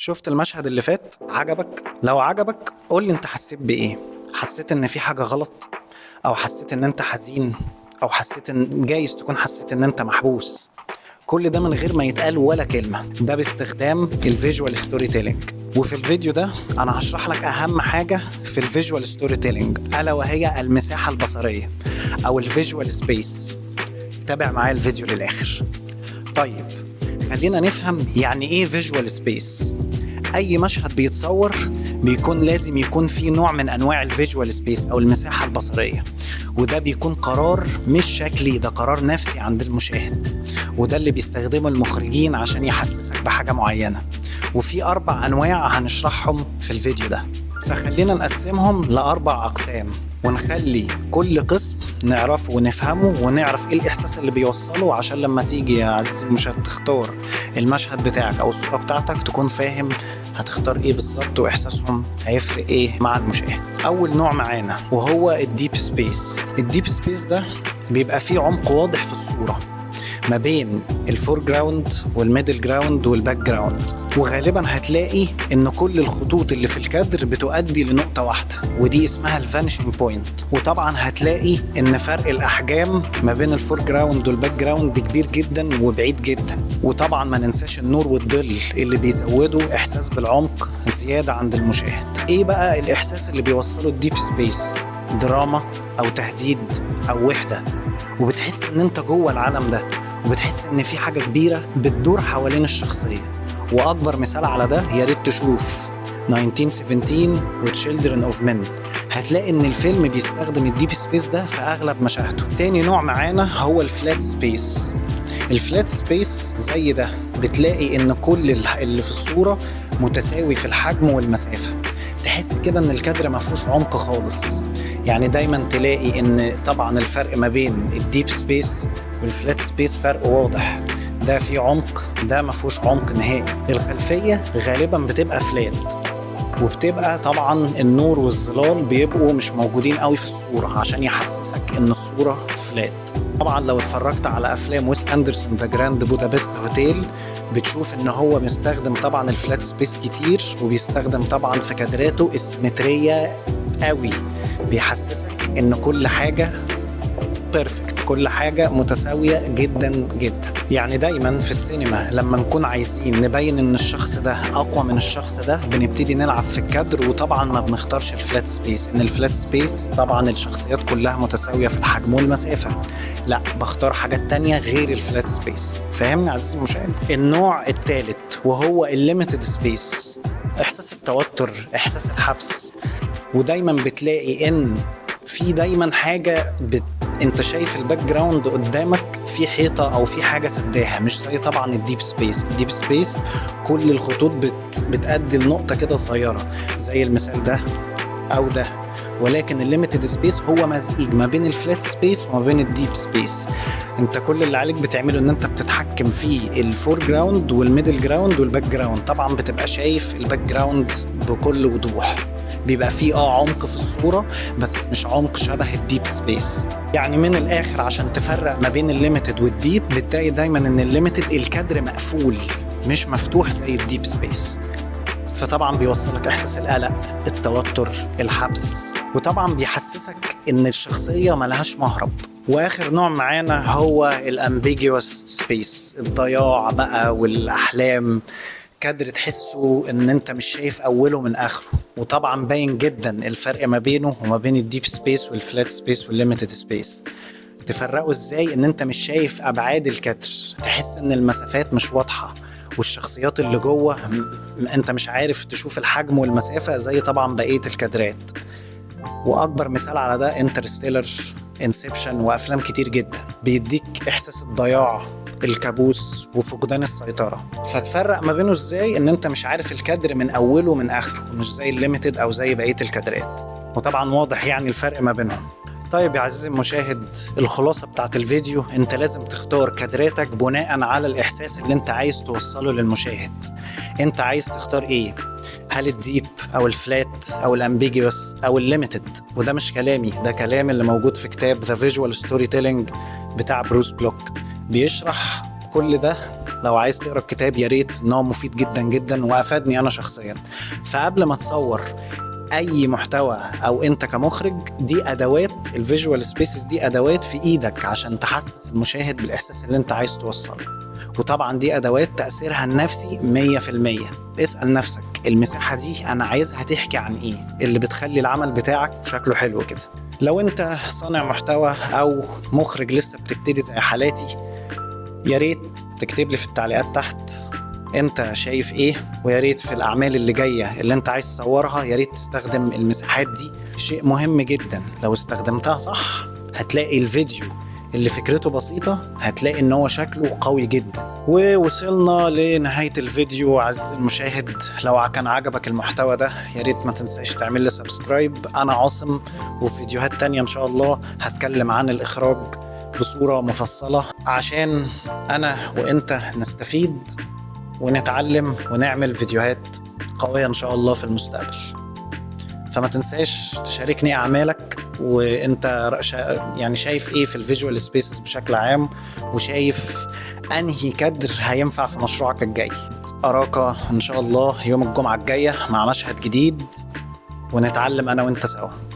شفت المشهد اللي فات؟ عجبك؟ لو عجبك قول لي انت حسيت بايه؟ حسيت ان في حاجة غلط؟ او حسيت ان انت حزين؟ او حسيت ان جايز تكون حسيت ان انت محبوس؟ كل ده من غير ما يتقال ولا كلمة، ده باستخدام الفيجوال ستوري تيلينج. وفي الفيديو ده انا هشرح لك اهم حاجة في الفيجوال ستوري تيلينج، الا وهي المساحة البصرية او الفيجوال سبيس. تابع معايا الفيديو للاخر. طيب خلينا نفهم يعني ايه فيجوال سبيس. اي مشهد بيتصور بيكون لازم يكون فيه نوع من انواع الفيجوال سبيس او المساحة البصرية، وده بيكون قرار مش شكلي، ده قرار نفسي عند المشاهد، وده اللي بيستخدمه المخرجين عشان يحسسك بحاجة معينة. وفي 4 أنواع هنشرحهم في الفيديو ده، فخلينا نقسمهم ل4 أقسام ونخلي كل قسم نعرفه ونفهمه ونعرف ايه الإحساس اللي بيوصله، عشان لما تيجي يا عزيزي المشاهد تختار المشهد بتاعك أو الصورة بتاعتك تكون فاهم هتختار ايه بالظبط وإحساسهم هيفرق ايه مع المشاهد. أول نوع معانا وهو الديب سبيس. الديب سبيس ده بيبقى فيه عمق واضح في الصورة ما بين الفور جراوند والميدل جراوند والباك جراوند، وغالبا هتلاقي ان كل الخطوط اللي في الكادر بتؤدي لنقطة واحدة ودي اسمها الفانشنج بوينت. وطبعا هتلاقي ان فرق الاحجام ما بين الفور جراوند والباك جراوند كبير جدا وبعيد جدا. وطبعا ما ننساش النور والظل اللي بيزودوا احساس بالعمق زيادة عند المشاهد. ايه بقى الاحساس اللي بيوصله الديب سبيس؟ دراما او تهديد او وحدة، وبتحس ان انت جوه العالم ده، وبتحس ان في حاجة كبيرة بتدور حوالين الشخصية. واكبر مثال على ده يا ريت تشوف 1917 و Children of Men، هتلاقي ان الفيلم بيستخدم الديب سبيس ده في اغلب مشاهده. تاني نوع معانا هو الفلات سبيس. الفلات سبيس زي ده بتلاقي ان كل اللي في الصورة متساوي في الحجم والمسافة، تحس كده ان الكادر ما فيهوش عمق خالص. يعني دايما تلاقي ان طبعا الفرق ما بين الديب سبيس والفلات سبيس فرق واضح، ده فيه عمق ده ما فيهوش عمق نهائي. الخلفية غالبا بتبقى فلات، وبتبقى طبعا النور والظلال بيبقوا مش موجودين قوي في الصورة عشان يحسسك ان الصورة فلات. طبعا لو اتفرجت على افلام ويس اندرسون ذا جراند بودابست هوتيل بتشوف ان هو بيستخدم طبعا الفلات سبيس كتير، وبيستخدم طبعا في كادراته السيمترية قوي، بيحسسك ان كل حاجة بيرفكت، كل حاجة متساوية جدا جدا. يعني دايما في السينما لما نكون عايزين نبين ان الشخص ده اقوى من الشخص ده بنبتدي نلعب في الكادر، وطبعا ما بنختارش الفلات سبيس، ان الفلات سبيس طبعا الشخصيات كلها متساوية في الحجم والمسافة، لا بختار حاجات تانية غير الفلات سبيس. فاهمني عزيزي المشاهد؟ النوع الثالث وهو الليميتد سبيس. احساس التوتر، احساس الحبس، ودايما بتلاقي ان في دايما حاجة انت شايف الباك جراوند قدامك في حيطة او في حاجة سداها، مش زي طبعا الديب سبيس. الديب سبيس كل الخطوط بتأدي لنقطة كده صغيرة زي المثال ده او ده، ولكن الليميتد سبيس هو مزيج ما بين الفلات سبيس وما بين الديب سبيس. انت كل اللي عليك بتعمله ان انت بتتحكم في الفور جراوند والميدل جراوند والباك جراوند. طبعا بتبقى شايف الباك جراوند بكل وضوح، بيبقى فيه عمق في الصورة بس مش عمق شبه الديب سبيس. يعني من الاخر عشان تفرق ما بين الليميتد والديب بتلاقي دايما ان الليميتد الكادر مقفول مش مفتوح زي الديب سبيس، فطبعا بيوصلك احساس القلق، التوتر، الحبس، وطبعا بيحسسك ان الشخصية ملهاش مهرب. واخر نوع معانا هو الامبيجيوس سبيس، الضياع بقى والاحلام، كادر تحسه ان انت مش شايف اوله من اخره، وطبعا باين جدا الفرق ما بينه وما بين الديب سبيس والفلات سبيس والليميتد سبيس. تفرقوا ازاي؟ ان انت مش شايف ابعاد الكادر، تحس ان المسافات مش واضحة، والشخصيات اللي جوه انت مش عارف تشوف الحجم والمسافة زي طبعا بقية الكادرات. واكبر مثال على ده انترستيلر، انسبشن، وافلام كتير جدا بيديك احساس الضياع، الكابوس، وفقدان السيطرة. فتفرق ما بينه ازاي؟ ان انت مش عارف الكادر من اوله من اخره، مش زي الليميتد او زي بقية الكادرات، وطبعا واضح يعني الفرق ما بينهم. طيب يا عزيزي المشاهد، الخلاصة بتاعت الفيديو انت لازم تختار كادراتك بناء على الاحساس اللي انت عايز توصله للمشاهد. انت عايز تختار ايه؟ هل الديب او الفلات او الامبيجيوس او الليميتد؟ وده مش كلامي، ده كلام اللي موجود في كتاب The Visual Storytelling بتاع بروس بلوك، بيشرح كل ده لو عايز تقرا الكتاب يا ريت، ان هو مفيد جدا جدا وافادني انا شخصيا. فقبل ما تصور اي محتوى او انت كمخرج، دي ادوات الفيجوال سبيسز، دي ادوات في ايدك عشان تحسس المشاهد بالاحساس اللي انت عايز توصله. وطبعا دي ادوات تاثيرها النفسي 100%. اسال نفسك المساحه دي انا عايزها تحكي عن ايه، اللي بتخلي العمل بتاعك شكله حلو كده. لو انت صانع محتوى او مخرج لسه بتبتدي زي حالاتي، يا ريت تكتب لي في التعليقات تحت انت شايف ايه، ويا ريت في الاعمال اللي جايه اللي انت عايز تصورها يا ريت تستخدم المساحات دي. شيء مهم جدا، لو استخدمتها صح هتلاقي الفيديو اللي فكرته بسيطة هتلاقي ان هو شكله قوي جدا. ووصلنا لنهاية الفيديو. عزيزي المشاهد، لو كان عجبك المحتوى ده يا ريت ما تنساش تعمل لي سبسكرايب. انا عاصم، وفي فيديوهات تانية ان شاء الله هتكلم عن الاخراج بصورة مفصلة عشان انا وانت نستفيد ونتعلم ونعمل فيديوهات قوية ان شاء الله في المستقبل. فما تنساش تشاركني اعمالك، وانت يعني شايف ايه في الفيجوال سبيسز بشكل عام، وشايف انهي كادر هينفع في مشروعك الجاي. اراك ان شاء الله يوم الجمعة الجاية مع مشهد جديد، ونتعلم انا وانت سوا.